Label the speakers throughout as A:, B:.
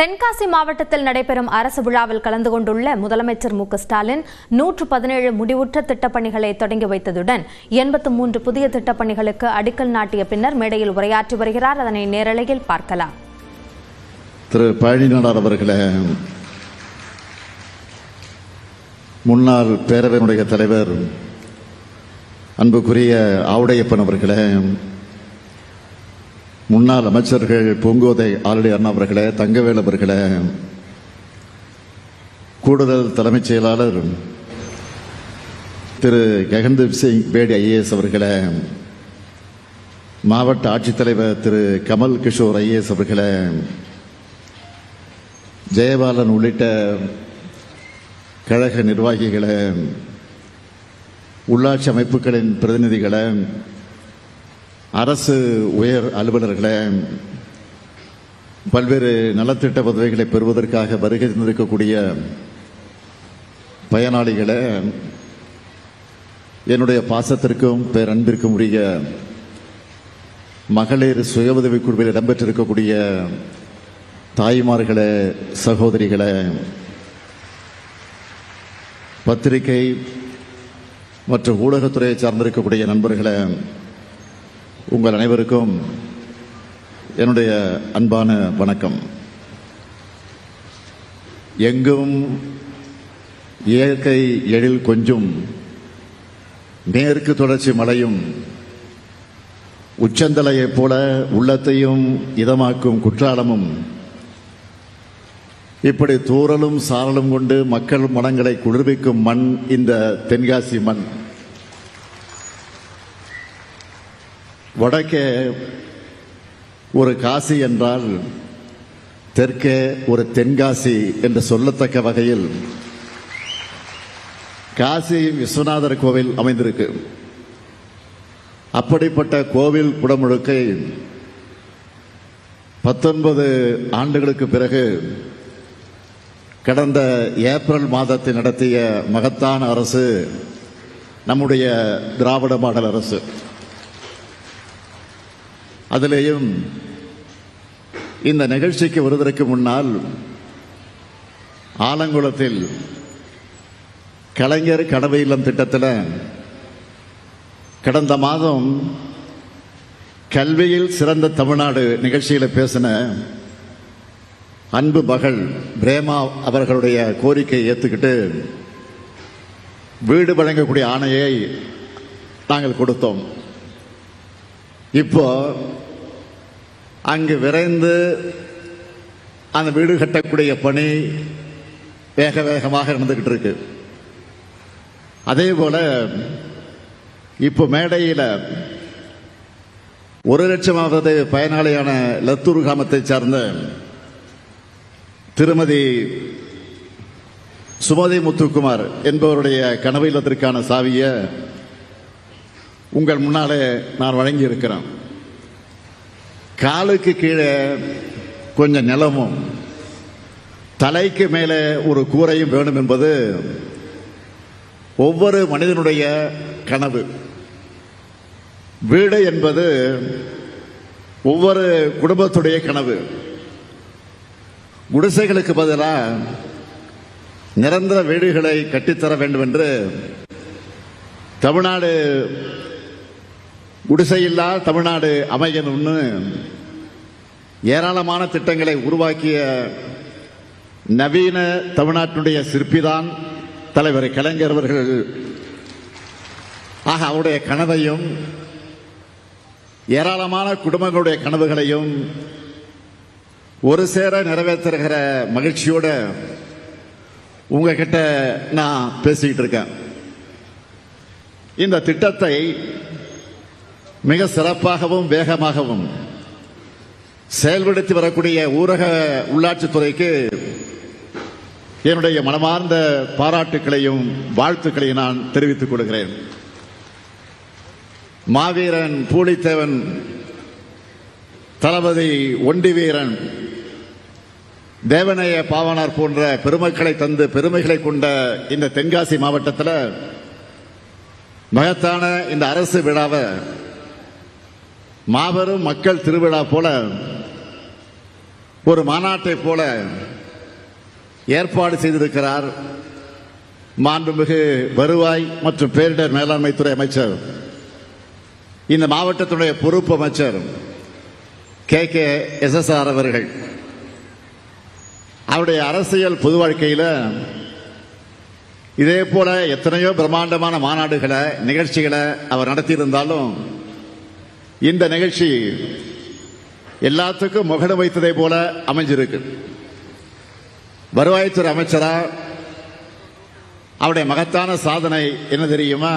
A: தென்காசி மாவட்டத்தில் நடைபெறும் அரசு விழாவில் கலந்து கொண்டுள்ள முதலமைச்சர் மு.க.ஸ்டாலின் 117 முடிவுற்ற திட்டப்பணிகளை தொடங்கி வைத்ததுடன் 83 புதிய திட்டப்பணிகளுக்கு அடிக்கல் நாட்டிய பின்னர் மேடையில் உரையாற்றி வருகிறார். அதனை நேரலையில் பார்க்கலாம்.
B: திரு பழனிநாடார் அவர்களே, முன்னாள் பேரவையினுடைய தலைவர் அன்புக்குரிய ஆவுடையப்பன் அவர்களே, முன்னாள் அமைச்சர்கள் பூங்கோதை ஆலடி அண்ணா அவர்களே, தங்கவேல் அவர்களே, கூடுதல் தலைமைச் செயலாளர் திரு ககன்தீப் சிங் பேடி ஐஏஎஸ் அவர்களே, மாவட்ட ஆட்சித்தலைவர் திரு கமல் கிஷோர் ஐஏஎஸ் அவர்களே, ஜெயபாலன் உள்ளிட்ட கழக நிர்வாகிகளே, உள்ளாட்சி அமைப்புகளின் பிரதிநிதிகளே, அரசு உயர் அலுவலர்களே, பல்வேறு நலத்திட்ட உதவிகளை பெறுவதற்காக வருகை தந்திருக்கக்கூடிய பயனாளிகளே, என்னுடைய பாசத்திற்கும் பேரன்பிற்கும் உரிய மகளிர் சுய உதவிக் குழுவில் இடம்பெற்றிருக்கக்கூடிய தாய்மார்களே, சகோதரிகளே, பத்திரிகை மற்றும் ஊடகத்துறையை சார்ந்திருக்கக்கூடிய நண்பர்களே, உங்கள் அனைவருக்கும் என்னுடைய அன்பான வணக்கம். எங்கும் இயற்கை எழில் கொஞ்சும் மேற்கு தொடர்ச்சி மலையும் உச்சந்தலையைப் போல உள்ளத்தையும் இதமாக்கும் குற்றாலமும், இப்படி தூறலும் சாரலும் கொண்டு மக்கள் மனங்களை குளிர்விக்கும் மண் இந்த தென்காசி மண். வடக்கே ஒரு காசி என்றால் தெற்கே ஒரு தென்காசி என்று சொல்லத்தக்க வகையில் காசி விஸ்வநாதர் கோவில் அமைந்திருக்கு. அப்படிப்பட்ட கோவில் குடமுழுக்கை 19 ஆண்டுகளுக்கு பிறகு கடந்த ஏப்ரல் மாதத்தில் நடத்திய மகத்தான அரசு நம்முடைய திராவிட மாடல் அரசு. அதிலேயும் இந்த நிகழ்ச்சிக்கு வருவதற்கு முன்னால் ஆலங்குளத்தில் கலைஞர் கனவு இல்லம் திட்டத்தில் கடந்த மாதம் கல்வியில் சிறந்த தமிழ்நாடு நிகழ்ச்சியில் பேசின அன்பு மகள் பிரேமா அவர்களுடைய கோரிக்கையை ஏற்றுக்கிட்டு வீடு வழங்கக்கூடிய ஆணையை நாங்கள் கொடுத்தோம். இப்போ அங்கு விரைந்து அந்த வீடு கட்டக்கூடிய பணி வேக வேகமாக நடந்துகிட்டு இருக்கு. அதே போல இப்போ மேடையில் 1 லட்சமாவது பயனாளியான லத்தூர் கிராமத்தை சார்ந்த திருமதி சுமதி முத்துக்குமார் என்பவருடைய கனவு இல்லத்திற்கான சாவியை உங்கள் முன்னாலே நான் வழங்கி இருக்கிறேன். காலுக்கு கீழே கொஞ்சம் நிலமும் தலைக்கு மேலே ஒரு கூரையும் வேணும் என்பது ஒவ்வொரு மனிதனுடைய கனவு. வீடு என்பது ஒவ்வொரு குடும்பத்துடைய கனவு. குடிசைகளுக்கு பதிலாக நிரந்தர வீடுகளை கட்டித்தர வேண்டும் என்று தமிழ்நாடு குடிசையில்லா தமிழ்நாடு அமையணும்னு ஏராளமான திட்டங்களை உருவாக்கிய நவீன தமிழ்நாட்டினுடைய சிற்பிதான் தலைவர் கலைஞர் அவர்கள். ஆக அவருடைய கனவையும் ஏராளமான குடும்பங்களுடைய கனவுகளையும் ஒரு சேர நிறைவேற்றுகிற மகிழ்ச்சியோட உங்ககிட்ட நான் பேசிக்கிட்டு இருக்கேன். இந்த திட்டத்தை மிக சிறப்பாகவும் வேகமாகவும் செயல்படுத்தி வரக்கூடிய ஊரக உள்ளாட்சித்துறைக்கு என்னுடைய மனமார்ந்த பாராட்டுக்களையும் வாழ்த்துக்களையும் நான் தெரிவித்துக் கொள்கிறேன். மாவீரன் பூலித்தேவன், தளபதி ஒண்டி வீரன், தேவனைய பாவனார் போன்ற பெருமக்களை தந்து பெருமைகளை கொண்ட இந்த தென்காசி மாவட்டத்தில் மகத்தான இந்த அரசு விழாவை மாபெரும் மக்கள் திருவிழா போல ஒரு மாநாட்டை போல ஏற்பாடு செய்திருக்கிறார் மாண்புமிகு வருவாய் மற்றும் பேரிடர் மேலாண்மைத்துறை அமைச்சர், இந்த மாவட்டத்துடைய பொறுப்பு அமைச்சர் KKSSR அவர்கள். அவருடைய அரசியல் பொது வாழ்க்கையில் இதே போல எத்தனையோ பிரம்மாண்டமான மாநாடுகளை நிகழ்ச்சிகளை அவர் நடத்தியிருந்தாலும் இந்த நிகழ்ச்சி எல்லாத்துக்கும் முகடு வைத்ததை போல அமைஞ்சிருக்கு. வருவாய்த்துறை அமைச்சரா அவருடைய மகத்தான சாதனை என்ன தெரியுமா?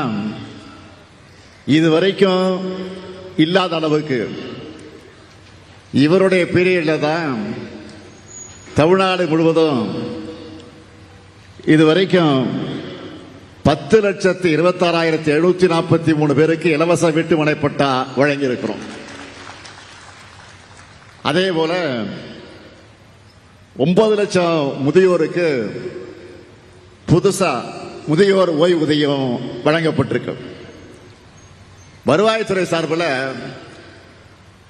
B: இதுவரைக்கும் இல்லாத அளவுக்கு இவருடைய பீரியட்ல தான் தமிழ்நாடு முழுவதும் இதுவரைக்கும் 10,26,743 பேருக்கு இலவச வீட்டு மனை பட்டா வழங்கியிருக்கிறோம். அதே போல 9 லட்சம் முதியோருக்கு புதுசா முதியோர் ஓய்வூதியம் வழங்கப்பட்டிருக்கு. வருவாய்த்துறை சார்பில்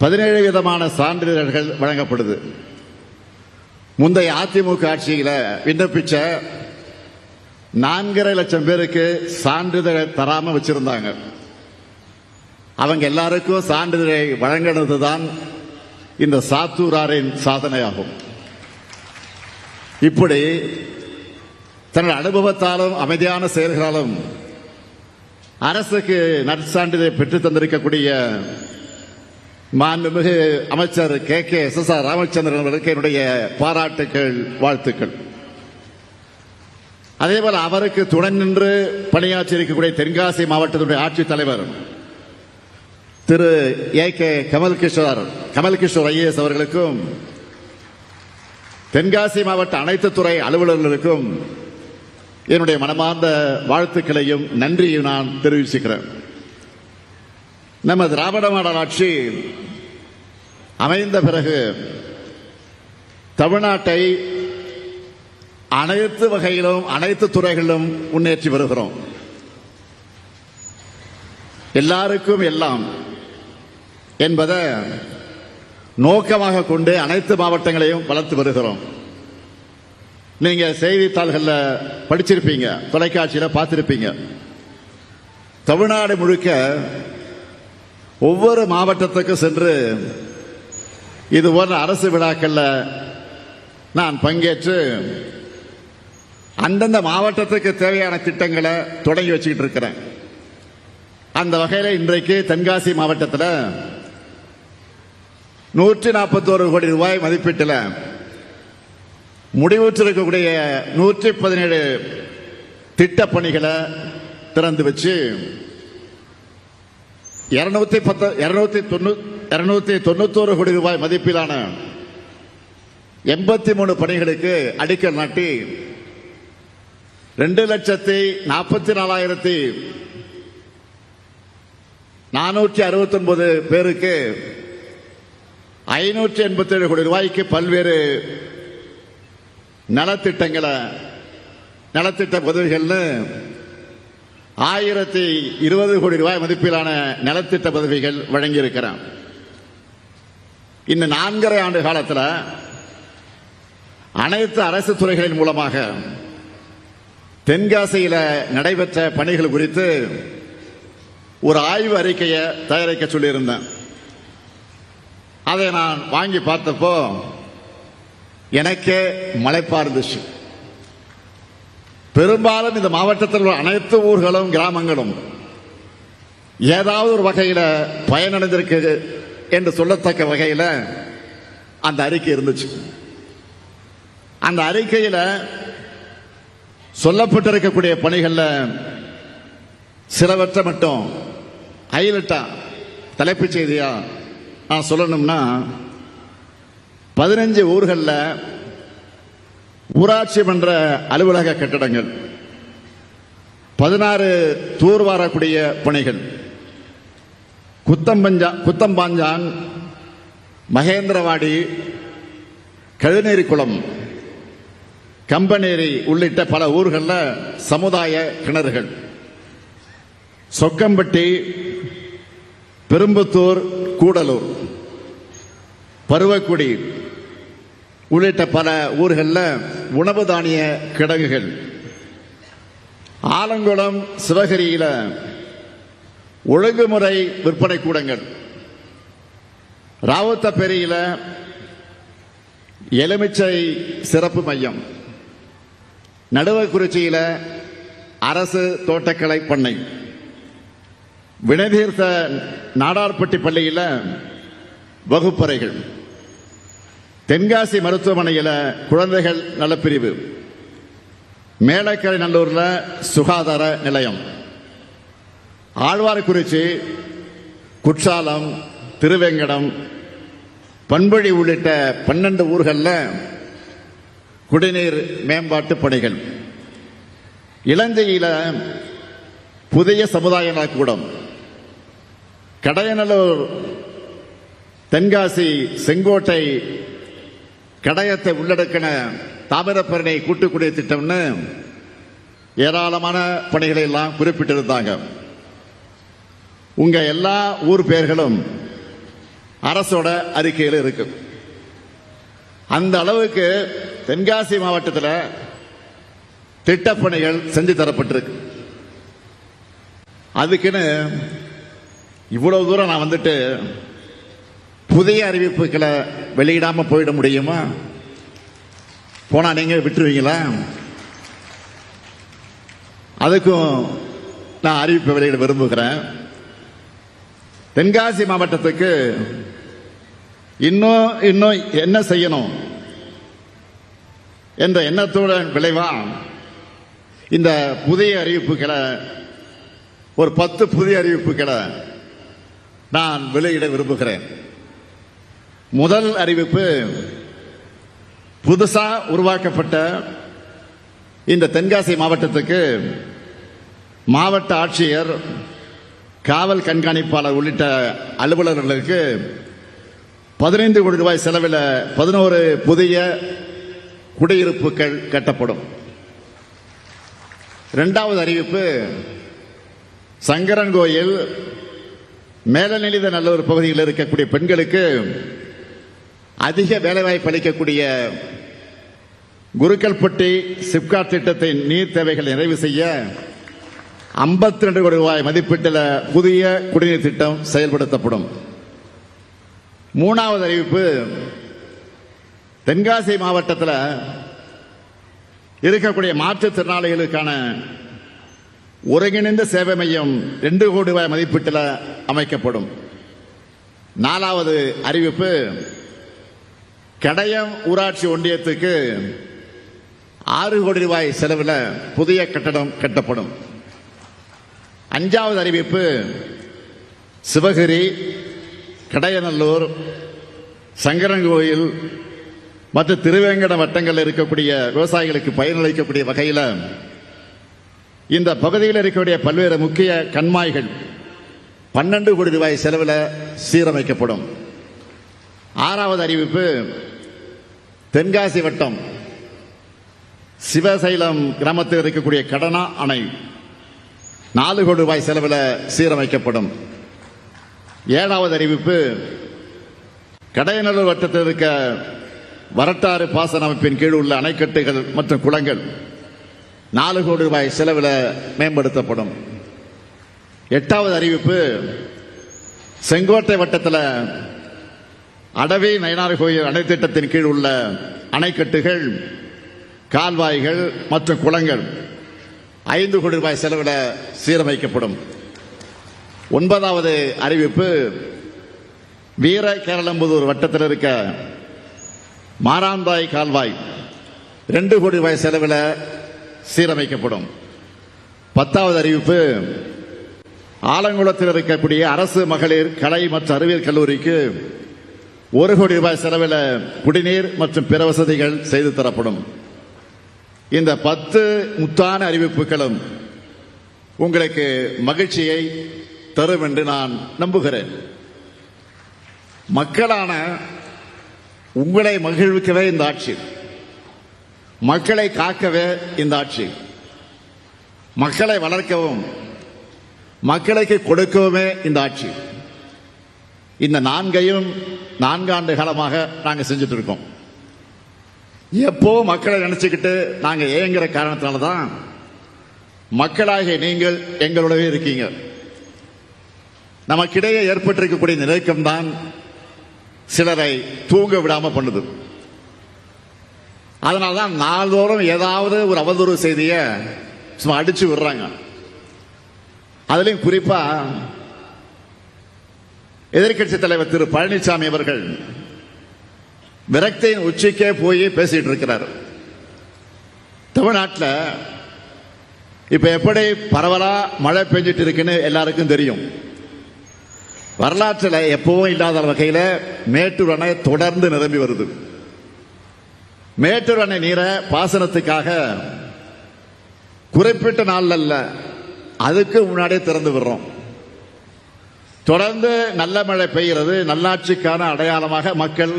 B: 17 விதமான சான்றிதழ்கள் வழங்கப்படுது. முந்தைய அதிமுக ஆட்சியில் விண்ணப்பிச்ச 4.5 லட்சம் பேருக்கு சான்றிதழ் தராம வச்சிருந்தாங்க. அவங்க எல்லாருக்கும் சான்றிதழை வழங்கினதுதான் இந்த சாத்தூராரின் சாதனையாகும். இப்படி தன்னுடைய அனுபவத்தாலும் அமைதியான செயல்களாலும் அரசுக்கு நற்சான்றிதழை பெற்று தந்திருக்கக்கூடிய மாண்புமிகு அமைச்சர் KKSSR ராமச்சந்திரன் அவர்களுக்கு என்னுடைய பாராட்டுக்கள், வாழ்த்துக்கள். அதேபோல அவருக்கு துணை நின்று பணியாற்றி இருக்கக்கூடிய தென்காசி மாவட்டத்துடைய ஆட்சித் தலைவர் திரு AK கமல்கிஷோர் IAS அவர்களுக்கும் தென்காசி மாவட்ட அனைத்து துறை அலுவலர்களுக்கும் என்னுடைய மனமார்ந்த வாழ்த்துக்களையும் நன்றியும் நான் தெரிவிச்சுக்கிறேன். நம்ம திராவிட மாடல் ஆட்சி அமைந்த பிறகு தமிழ்நாட்டை அனைத்து வகையிலும் அனைத்து துறைகளிலும் முன்னேற்றி வருகிறோம். எல்லாருக்கும் எல்லாம் என்பதை நோக்கமாக கொண்டு அனைத்து மாவட்டங்களையும் வளர்த்து வருகிறோம். நீங்க செய்தித்தாள்களில் படிச்சிருப்பீங்க, தொலைக்காட்சியில் பார்த்திருப்பீங்க. தமிழ்நாடு முழுக்க ஒவ்வொரு மாவட்டத்துக்கும் சென்று இது போன்ற அரசு விழாக்கள்ல நான் பங்கேற்று அந்தந்த மாவட்டத்துக்கு தேவையான திட்டங்களை தொடங்கி வச்சுக்கிட்டு இருக்கிறேன். அந்த வகையில் இன்றைக்கு தென்காசி மாவட்டத்தில் 141 கோடி ரூபாய் மதிப்பீட்டில் முடிவுற்றிருக்கக்கூடிய 117 திட்டப்பணிகளை திறந்து வச்சு 291 கோடி ரூபாய் மதிப்பிலான 83 பணிகளுக்கு அடிக்கல் நாட்டி 2,44,469 பேருக்கு 587 கோடி ரூபாய்க்கு பல்வேறு நலத்திட்ட உதவிகள்னு 1,020 கோடி ரூபாய் மதிப்பிலான நலத்திட்ட உதவிகள் வழங்கியிருக்கிறார். இந்த 4.5 ஆண்டு காலத்தில் அனைத்து அரசு துறைகளின் மூலமாக தென்காசியில் நடைபெற்ற பணிகள் குறித்து ஒரு ஆய்வு அறிக்கையை தயாரிக்க சொல்லியிருந்தேன். அதை நான் வாங்கி பார்த்தப்போ எனக்கே மலைப்பா இருந்துச்சு. பெரும்பாலும் இந்த மாவட்டத்தில் உள்ள அனைத்து ஊர்களும் கிராமங்களும் ஏதாவது ஒரு வகையில் பயனடைந்திருக்கு என்று சொல்லத்தக்க வகையில் அந்த அறிக்கை இருந்துச்சு. அந்த அறிக்கையில் சொல்லப்பட்டிருக்கக்கூடிய பணிகளில் சிலவற்றை மட்டும் ஹைலைட்டா தலைப்புச் செய்தியா நான் சொல்லணும்னா, 15 ஊர்களில் ஊராட்சி மன்ற அலுவலக கட்டடங்கள், 16 தூர்வாரக்கூடிய பணிகள், குத்தம்பாஞ்சான், மகேந்திரவாடி, கழுநேரிக்குளம், கம்பனேரி உள்ளிட்ட பல ஊர்களில் சமுதாய கிணறுகள், சொக்கம்பட்டி, பெரும்புத்தூர், கூடலூர், பருவக்குடி, உள்ளிட்ட பல ஊர்களில் உணவு தானிய கிடங்குகள், ஆலங்குளம் சிவகிரியில் ஒழுங்குமுறை விற்பனை கூடங்கள், ராவுத்தப்பேரியில் எலுமிச்சை சிறப்பு மையம், நடுவக்குறிச்சியில் அரசு தோட்டக்கலை பண்ணை, வினைதீர்த்த நாடார்பட்டி பள்ளியில் வகுப்பறைகள், தென்காசி மருத்துவமனையில் குழந்தைகள் நலப்பிரிவு, மேலக்கரை நல்லூரில் சுகாதார நிலையம், ஆழ்வார்குறிச்சி, குற்றாலம், திருவேங்கடம், பண்பழி உள்ளிட்ட 12 ஊர்களில் குடிநீர் மேம்பாட்டு பணிகள், இளஞ்சையில் புதிய சமுதாய நலக்கூடம், கடையநல்லூர், தென்காசி, செங்கோட்டை, கடையத்தை உள்ளடக்கின தாமிரபரணி கூட்டுக்குடிநீர் திட்டம்னு ஏராளமான பணிகளை எல்லாம் குறிப்பிட்டிருந்தாங்க. உங்க எல்லா ஊர் பெயர்களும் அரசோட அறிக்கையில் இருக்கு. அந்த அளவுக்கு தென்காசி மாவட்டத்தில் திட்டப்பணிகள் செஞ்சு தரப்பட்டிருக்கு. அதுக்குன்னு இவ்வளவு தூரம் நான் வந்துட்டு புதிய அறிவிப்புகளை வெளியிடாம போயிட முடியுமா? போனா நீங்க விட்டுருவீங்களா? அதுக்கும் நான் அறிவிப்பை வெளியிட விரும்புகிறேன். தென்காசி மாவட்டத்துக்கு இன்னும் என்ன செய்யணும் என்ற எண்ணத்தோட விளைவா இந்த புதிய அறிவிப்புகளை, ஒரு 10 புதிய அறிவிப்புகளை நான் வெளியிட விரும்புகிறேன். முதல் அறிவிப்பு, புதுசா உருவாக்கப்பட்ட இந்த தென்காசி மாவட்டத்துக்கு மாவட்ட ஆட்சியர், காவல் கண்காணிப்பாளர் உள்ளிட்ட அலுவலர்களுக்கு 15 கோடி ரூபாய் செலவில் 11 புதிய குடியிருப்புகள் கட்டப்படும். இரண்டாவது அறிவிப்பு, சங்கரன்கோயில், மேலநிலைத நல்லூர் பகுதியில் இருக்கக்கூடிய பெண்களுக்கு அதிக வேலைவாய்ப்பு அளிக்கக்கூடிய குருக்கல்பட்டி சிப்காட் திட்டத்தின் நீர் தேவைகளை நிறைவு செய்ய 52 கோடி ரூபாய் மதிப்பீட்டில் புதிய குடிநீர் திட்டம் செயல்படுத்தப்படும். மூணாவது அறிவிப்பு, தென்காசி மாவட்டத்தில் இருக்கக்கூடிய மாற்றுத்திறனாளிகளுக்கான ஒருங்கிணைந்த சேவை மையம் 2 கோடி ரூபாய் மதிப்பீட்டில் அமைக்கப்படும். நாலாவது அறிவிப்பு, கடையம் ஊராட்சி ஒன்றியத்துக்கு 6 கோடி ரூபாய் செலவில் புதிய கட்டடம் கட்டப்படும். அஞ்சாவது அறிவிப்பு, சிவகிரி, கடையநல்லூர், சங்கரன்கோயில் மற்றும் திருவேங்கடம் வட்டங்களில் இருக்கக்கூடிய விவசாயிகளுக்கு பயனளிக்கக்கூடிய வகையில் இந்த பகுதியில் இருக்கக்கூடிய பல்வேறு முக்கிய கண்மாய்கள் 12 கோடி ரூபாய் செலவில் சீரமைக்கப்படும். ஆறாவது அறிவிப்பு, தென்காசி வட்டம் சிவசைலம் கிராமத்தில் இருக்கக்கூடிய கடனா அணை 4 கோடி ரூபாய் செலவில் சீரமைக்கப்படும். ஏழாவது அறிவிப்பு, கடையநல்லூர் வட்டத்தில் இருக்க வரட்டாறு பாசன அமைப்பின் கீழ் உள்ள அணைக்கட்டுகள் மற்றும் குளங்கள் 4 கோடி ரூபாய் செலவில் மேம்படுத்தப்படும். எட்டாவது அறிவிப்பு, செங்கோட்டை வட்டத்தில் அடவி நயனார் கோயில் அணை திட்டத்தின் கீழ் உள்ள அணைக்கட்டுகள், கால்வாய்கள் மற்றும் குளங்கள் 5 கோடி ரூபாய் செலவில் சீரமைக்கப்படும். ஒன்பதாவது அறிவிப்பு, வீர கேரளம்புதூர் வட்டத்தில் இருக்க மாராந்தாய் கால்வாய் 2 கோடி ரூபாய் செலவில் சீரமைக்கப்படும். 10வது அறிவிப்பு, ஆலங்குளத்தில் இருக்கக்கூடிய அரசு மகளிர் கலை மற்றும் அறிவியல் கல்லூரிக்கு 1 கோடி ரூபாய் செலவில் குடிநீர் மற்றும் பிற வசதிகள் செய்து தரப்படும். இந்த 10 முத்தான அறிவிப்புகளும் உங்களுக்கு மகிழ்ச்சியை தரும் என்று நான் நம்புகிறேன். மக்களான உங்களை மகிழ்விக்கவே இந்த ஆட்சி, மக்களை காக்கவே இந்த ஆட்சி, மக்களை வளர்க்கவும் மக்களுக்கு கொடுக்கவுமே இந்த ஆட்சி. இந்த 4 ஆண்டு காலமாக நாங்கள் செஞ்சுட்டு இருக்கோம். எப்போ மக்களை நினைச்சுக்கிட்டு நாங்க ஏங்குற காரணத்தினாலதான் மக்களாகிய நீங்கள் எங்களோடவே இருக்கீங்க. நமக்கிடையே ஏற்பட்டிருக்கக்கூடிய நெருக்கம் தான் சிலரை தூங்க விடாம பண்ணுது. அதனால்தான் நாள்தோறும் ஏதாவது ஒரு அவதூறு செய்தியை சும்மா அடிச்சு விடுறாங்க. அதுலயும் குறிப்பா எதிர்க்கட்சி தலைவர் திரு பழனிசாமி அவர்கள் விரக்தியின் உச்சிக்கே போய் பேசிட்டு இருக்கிறார். தமிழ்நாட்டில் இப்ப எப்படி பரவலா மழை பெஞ்சிட்டு இருக்குன்னு எல்லாருக்கும் தெரியும். வரலாற்றில் எப்பவும் இல்லாத வகையில் மேட்டூர் அணை தொடர்ந்து நிரம்பி வருது. மேட்டூர் அணை நீரை பாசனத்துக்காக குறிப்பிட்ட நாள் அல்ல, அதுக்கு முன்னாடியே திறந்து விடுறோம். தொடர்ந்து நல்ல மழை பெய்கிறது நல்லாட்சிக்கான அடையாளமாக மக்கள்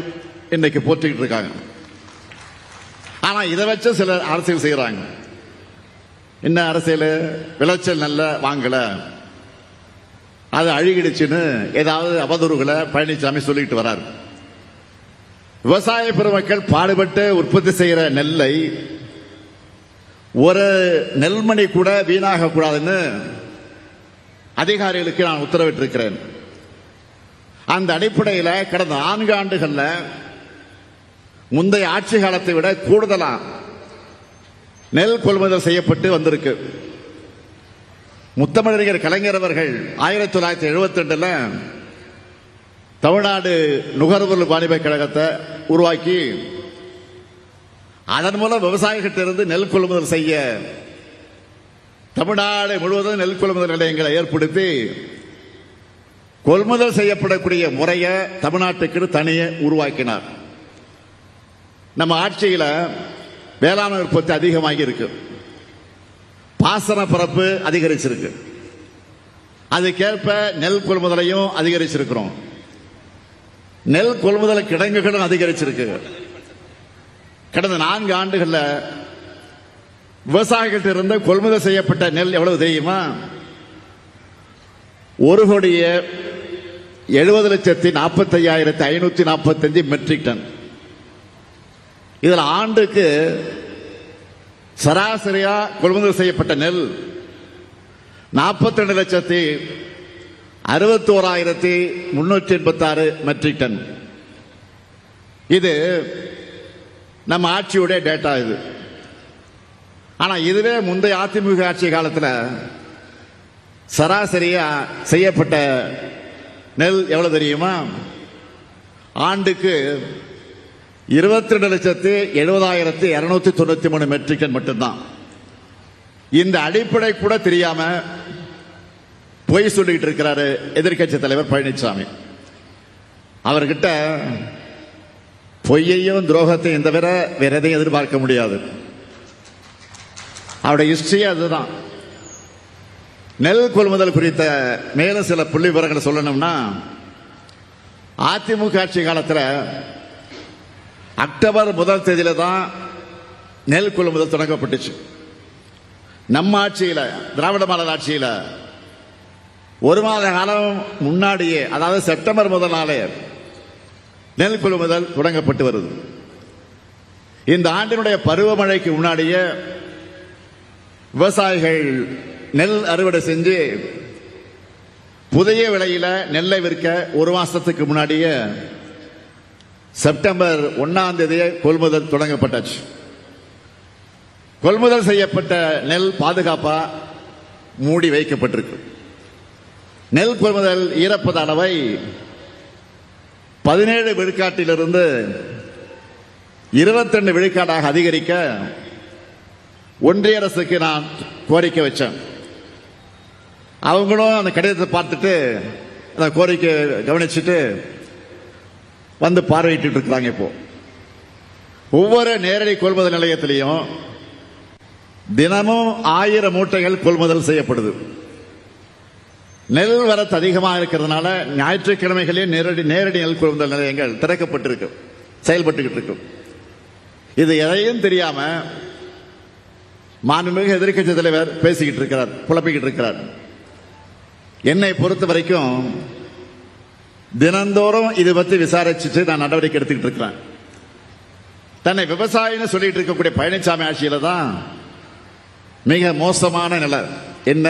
B: இன்னைக்கு போற்றிக்கிட்டு இருக்காங்க. ஆனா இதை வச்சு சிலர் அரசியல் செய்யறாங்க. என்ன அரசியல்? விளைச்சல் நல்ல வாங்கல, அது அழுகிடுச்சுன்னு ஏதாவது அவதூறுகளை பழனிசாமி சொல்லிட்டு வராரு. விவசாய பெருமக்கள் பாடுபட்டு உற்பத்தி செய்யற நெல்லை ஒரு நெல்மணி கூட வீணாக கூடாதுன்னு அதிகாரிகளுக்கு நான் உத்தரவிட்டிருக்கிறேன். அந்த அடிப்படையில் கடந்த 4 ஆண்டுகள்ல முந்தைய ஆட்சி காலத்தை விட கூடுதலா நெல் கொள்முதல் செய்யப்பட்டு வந்திருக்கு. முத்தமிழறிஞர் கலைஞர் அவர்கள் 1972 தமிழ்நாடு நுகர்வோர் வாணிப கழகத்தை உருவாக்கி அதன் மூலம் விவசாயிகிட்டிருந்து நெல் கொள்முதல் செய்ய தமிழ்நாடு முழுவதும் நெல் கொள்முதல் நிலையங்களை ஏற்படுத்தி கொள்முதல் செய்யப்படக்கூடிய முறையை தமிழ்நாட்டுக்கு தனியே உருவாக்கினார். நம்ம ஆட்சியில் வேளாண் உற்பத்தி அதிகமாகி இருக்கு, பாசன பரப்பு அதிகரிச்சிருக்கு, அதுக்கேற்ப நெல் கொள்முதலையும் அதிகரிச்சிருக்கிறோம். நெல் கொள்முதல் கிடங்குகளும் அதிகரிச்சிருக்கு. கடந்த 4 ஆண்டுகள்ல விவசாயிகள் இருந்த கொள்முதல் செய்யப்பட்ட நெல் எவ்வளவு தெரியுமா? 1,70,45,545 மெட்ரிக் டன். இதுல ஆண்டுக்கு சராசரியா கொள்முதல் செய்யப்பட்ட நெல் 42,61,386 மெட்ரிக் டன். இது நம்ம ஆட்சியுடைய டேட்டா. இது ஆனா இதுவே முந்தைய அதிமுக ஆட்சி காலத்தில் சராசரியா செய்யப்பட்ட நெல் எவ்வளவு தெரியுமா? ஆண்டுக்கு 22,70,293 மெட்ரிக் டன் மட்டும்தான். இந்த அடிப்படை கூட தெரியாம பொய் சொல்லிட்டு இருக்கிறாரு எதிர்க்கட்சி தலைவர் பழனிசாமி. அவர்கிட்ட பொய்யையும் துரோகத்தையும் தவிர வேற எதையும் எதிர்பார்க்க முடியாது. அவருடைய ஹிஸ்டரி அதுதான். நெல் கொள்முதல் குறித்த மேலும் சில புள்ளி விவரங்களை சொல்லணும்னா, அதிமுக ஆட்சி காலத்தில் அக்டோபர் 1 தேதியில தான் நெல் கொள்முதல் தொடங்கப்பட்டுச்சு. நம்ம ஆட்சியில், திராவிட மாடல் ஆட்சியில் 1 மாத காலம் முன்னாடியே, அதாவது செப்டம்பர் 1 நாளே நெல் கொள்முதல் தொடங்கப்பட்டு வருது. இந்த ஆண்டினுடைய பருவமழைக்கு முன்னாடியே விவசாயிகள் நெல் அறுவடை செஞ்சு புதிய விலையில நெல்லை விற்க 1 மாசத்துக்கு முன்னாடியே செப்டம்பர் 1 தேதியே கொள்முதல் தொடங்கப்பட்டாச்சு. கொள்முதல் செய்யப்பட்ட நெல் பாதுகாப்பா மூடி வைக்கப்பட்டிருக்கு. நெல் கொள்முதல் ஈரப்பத அளவை 17 விழுக்காட்டிலிருந்து 22 விழுக்காடாக அதிகரிக்க ஒன்றிய அரசுக்கு நான் கோரிக்கை வச்சேன். அவங்களும் அந்த கடிதத்தை பார்த்துட்டு அந்த கோரிக்கை கவனிச்சுட்டு வந்து பார்வையிட்டு இருக்கிறாங்க. இப்போ ஒவ்வொரு நேரடி கொள்முதல் நிலையத்திலையும் தினமும் 1000 மூட்டைகள் கொள்முதல் செய்யப்படுது. நெல் வரத்து அதிகமாக இருக்கிறதுனால ஞாயிற்றுக்கிழமைகளே நேரடி நெல் கொள்முதல் நிலையங்கள் திறக்கப்பட்டிருக்கு, செயல்பட்டுக்கிட்டு இருக்கும். இது எதையும் தெரியாம மாண்புமிகு எதிர்க்கட்சி தலைவர் பேசிக்கிட்டு இருக்கிறார், குழப்பிக்கிட்டு இருக்கிறார். என்னை பொறுத்த வரைக்கும் தினந்தோறும் இது பற்றி விசாரிச்சுட்டு நான் நடவடிக்கை எடுத்துக்கிட்டு இருக்கிறேன். தன்னை விவசாயின்னு சொல்லிட்டு இருக்கக்கூடிய பழனிசாமி ஆட்சியில தான் மிக மோசமான நிலை. என்ன?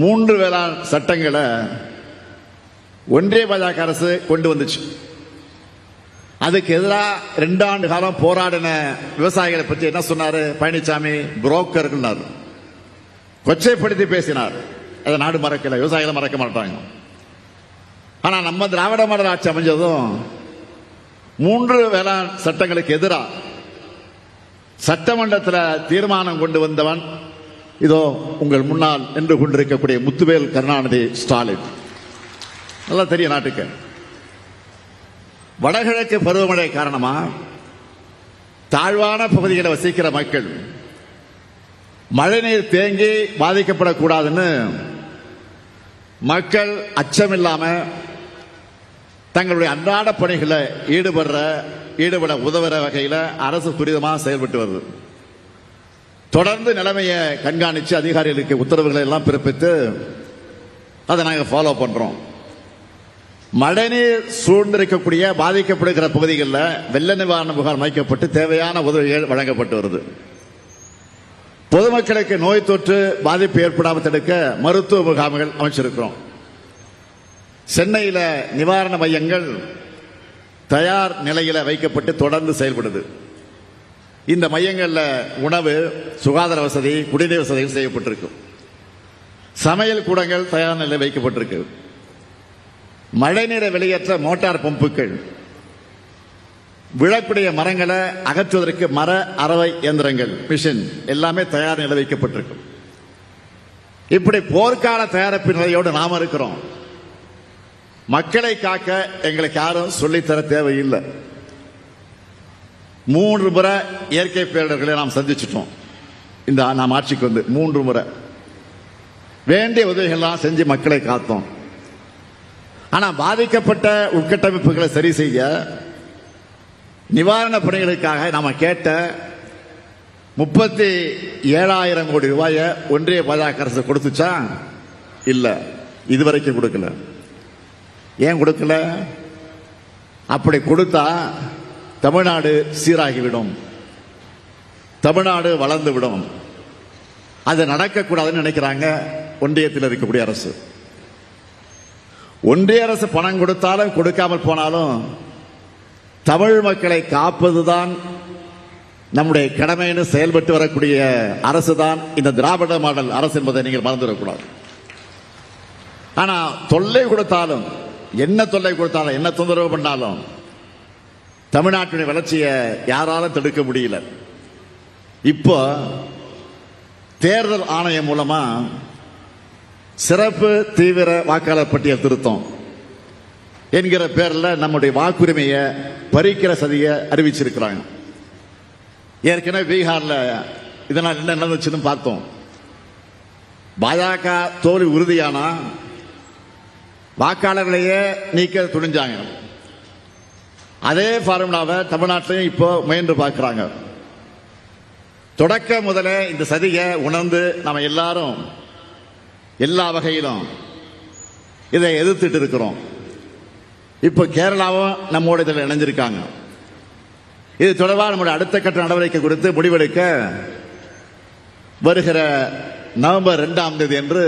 B: 3 வேளாண் சட்டங்களை ஒன்றிய பாஜக அரசு கொண்டு வந்துச்சு. அதுக்கு எதிராக 2 ஆண்டு காலம் போராடின விவசாயிகளை பற்றி என்ன சொன்னாரு பழனிசாமி? புரோக்கர் கொச்சைப்படுத்தி பேசினார். அதை நாடு மறக்கல, விவசாயிகளை மறக்க மாட்டாங்க. ஆனா நம்ம திராவிட மாடல் ஆட்சி அமைஞ்சதும் 3 வேளாண் சட்டங்களுக்கு எதிராக சட்டமன்றத்தில் தீர்மானம் கொண்டு வந்தவன் இதோ உங்கள் முன்னால் நின்று கொண்டிருக்கக்கூடிய முத்துவேல் கருணாநிதி ஸ்டாலின். நல்லா தெரியும் நாட்டுக்கு. வடகிழக்கு பருவமழை காரணமா தாழ்வான பகுதிகளை வசிக்கிற மக்கள் மழைநீர் தேங்கி பாதிக்கப்படக்கூடாதுன்னு மக்கள் அச்சமில்லாம தங்களுடைய அன்றாட பணிகளை ஈடுபட உதவுற வகையில் அரசு துரிதமாக செயல்பட்டு வருது. தொடர்ந்து நிலைமையை கண்காணித்து அதிகாரிகளுக்கு உத்தரவுகளை எல்லாம் பிறப்பித்து அதை நாங்கள் ஃபாலோ பண்றோம். மழைநீர் சூழ்ந்திருக்கக்கூடிய பாதிக்கப்படுகிற பகுதிகளில் வெள்ள நிவாரண முகாம் அமைக்கப்பட்டு தேவையான உதவிகள் வழங்கப்பட்டு வருது. பொதுமக்களுக்கு நோய் தொற்று பாதிப்பு ஏற்படாமல் தடுக்க மருத்துவ முகாம்கள் அமைச்சிருக்கிறோம். சென்னையில் நிவாரண மையங்கள் தயார் நிலையில் வைக்கப்பட்டு தொடர்ந்து செயல்படுது. இந்த மையங்களில் உணவு, சுகாதார வசதி, குடிநீர் வசதிகள் செய்யப்பட்டிருக்கும். சமையல் கூடங்கள் தயார் நிலையில் வைக்கப்பட்டிருக்கு. மழைநீரை வெளியேற்ற மோட்டார் பம்புகள், விழக்கூடிய மரங்களை அகற்றுவதற்கு மர அரவை இயந்திரங்கள், மிஷின் எல்லாமே தயார் நிலை வைக்கப்பட்டிருக்கும். இப்படி போர்க்கால தயாரிப்பு நிலையோடு நாம இருக்கிறோம். மக்களை காக்க எங்களுக்கு யாரும் சொல்லித்தர தேவையில்லை. 3 முறை இயற்கை பேரிடர்களை நாம் சந்திச்சிட்டோம். இந்த நாம் ஆட்சிக்கு வந்து 3 முறை வேண்டிய உதவிகள்லாம் செஞ்சு மக்களை காத்தோம். ஆனா பாதிக்கப்பட்ட உட்கட்டமைப்புகளை சரி செய்ய நிவாரண பணிகளுக்காக நாம கேட்ட 37,000 கோடி ரூபாயை ஒன்றிய பாஜக அரசு கொடுத்துச்சா? இல்ல, இதுவரைக்கும் கொடுக்கல. ஏன் கொடுக்கல? அப்படி கொடுத்தா தமிழ்நாடு சீராகிவிடும், தமிழ்நாடு வளர்ந்து விடும். அது நடக்கக்கூடாதுன்னு நினைக்கிறாங்க ஒன்றியத்தில் இருக்கக்கூடிய அரசு. ஒன்றிய அரசு பணம் கொடுத்தாலும் கொடுக்காமல் போனாலும் தமிழ் மக்களை காப்பதுதான் நம்முடைய கடமைன்னு செயல்பட்டு வரக்கூடிய அரசு தான் இந்த திராவிட மாடல் அரசு என்பதை நீங்கள் மறந்துவிடக்கூடாது. ஆனா தொல்லை கொடுத்தாலும், என்ன தொல்லை கொடுத்தாலும், என்ன தொந்தரவு பண்ணாலும் தமிழ்நாட்டுடைய வளர்ச்சியை யாராலும் தடுக்க முடியல. இப்போ தேர்தல் ஆணையம் மூலமா சிறப்பு தீவிர வாக்காளர் பட்டியல் திருத்தம் என்கிற பேரில் நம்முடைய வாக்குரிமையை பறிக்கிற சதியை அறிவிச்சிருக்கிறாங்க. ஏற்கனவே பீகார்ல இதனால் என்ன நடந்துச்சுன்னு பார்த்தோம். பாஜக தோல்வி உறுதியானா வாக்காளர்களையே நீக்க துணிஞ்சாங்க. அதே ஃபார்முலாவை தமிழ்நாட்டிலையும் இப்போ முயன்று பார்க்கிறாங்க. தொடக்க முதலே இந்த சதியை உணர்ந்து நம்ம எல்லாரும் எல்லா வகையிலும் இதை எதிர்த்துட்டு இருக்கிறோம். இப்போ கேரளாவும் நம்மோட இதில் இணைஞ்சிருக்காங்க. இது தொடர்பாக நம்முடைய அடுத்த கட்ட நடவடிக்கை குறித்து முடிவெடுக்க வருகிற நவம்பர் 2ஆம் தேதி என்று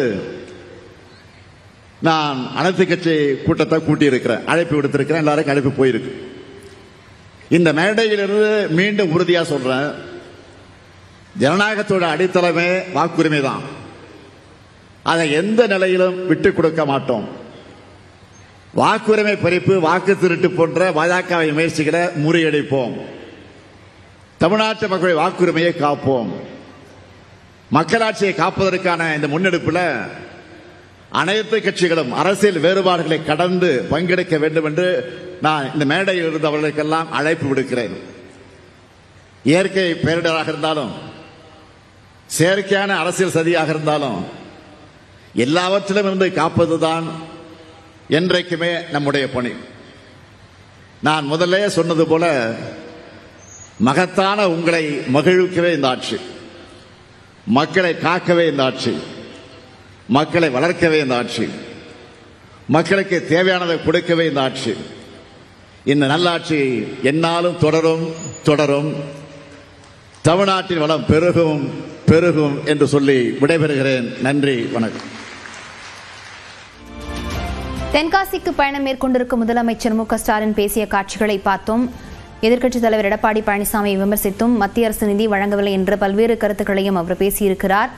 B: நான் அனைத்து கட்சி கூட்டத்தை கூட்டியிருக்கிறேன், அழைப்பு விடுத்திருக்கிறேன். எல்லாருக்கும் அழைப்பு போயிருக்கு. இந்த மேடையிலிருந்து மீண்டும் உறுதியா சொல்றேன், ஜனநாயகத்தோட அடித்தளமே வாக்குரிமை தான். அதை எந்த நிலையிலும் விட்டுக் கொடுக்க மாட்டோம். வாக்குரிமை பறிப்பு, வாக்கு திருட்டு போன்ற பாஜக முயற்சிகளை முறியடிப்போம். தமிழ்நாட்டு மக்களுடைய வாக்குரிமையை காப்போம். மக்களாட்சியை காப்பதற்கான இந்த முன்னெடுப்பில் அனைத்து கட்சிகளும் அரசியல் வேறுபாடுகளை கடந்து பங்கெடுக்க வேண்டும் என்று நான் இந்த மேடையில் இருந்தவர்களுக்கெல்லாம் அழைப்பு விடுக்கிறேன். இயற்கை பேரிடராக இருந்தாலும், செயற்கையான அரசியல் சதியாக இருந்தாலும், எல்லாவற்றிலும் இருந்து காப்பதுதான் என்றைக்குமே நம்முடைய பணி. நான் முதல்ல சொன்னது போல மகத்தான உங்களை மகிழ்விக்கவே இந்த ஆட்சி, மக்களை காக்கவே இந்த ஆட்சி, மக்களை வளர்க்கவே இந்த ஆட்சி, மக்களுக்கு தேவையானதை கொடுக்கவே இந்த ஆட்சி. இந்த நல்லாட்சி எந்நாளும் தொடரும் தொடரும். தமிழ்நாட்டின் வளம் பெருகும் பெருகும் என்று சொல்லி விடைபெறுகிறேன். நன்றி, வணக்கம்.
A: தென்காசிக்கு பயணம் மேற்கொண்டிருக்கும் முதலமைச்சர் மு.க.ஸ்டாலின் பேசிய காட்சிகளை பார்த்தோம். எதிர்க்கட்சித் தலைவர் எடப்பாடி பழனிசாமியை விமர்சித்தும் மத்திய அரசு நிதி வழங்கவில்லை என்று பல்வேறு கருத்துக்களையும் அவர் பேசியிருக்கிறார்.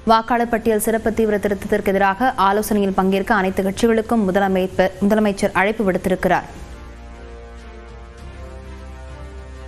A: வாக்காளர் பட்டியல் சிறப்பு தீவிர திருத்தத்திற்கு எதிராக ஆலோசனையில் பங்கேற்க அனைத்து கட்சிகளுக்கும் முதலமைச்சர் அழைப்பு விடுத்திருக்கிறார்.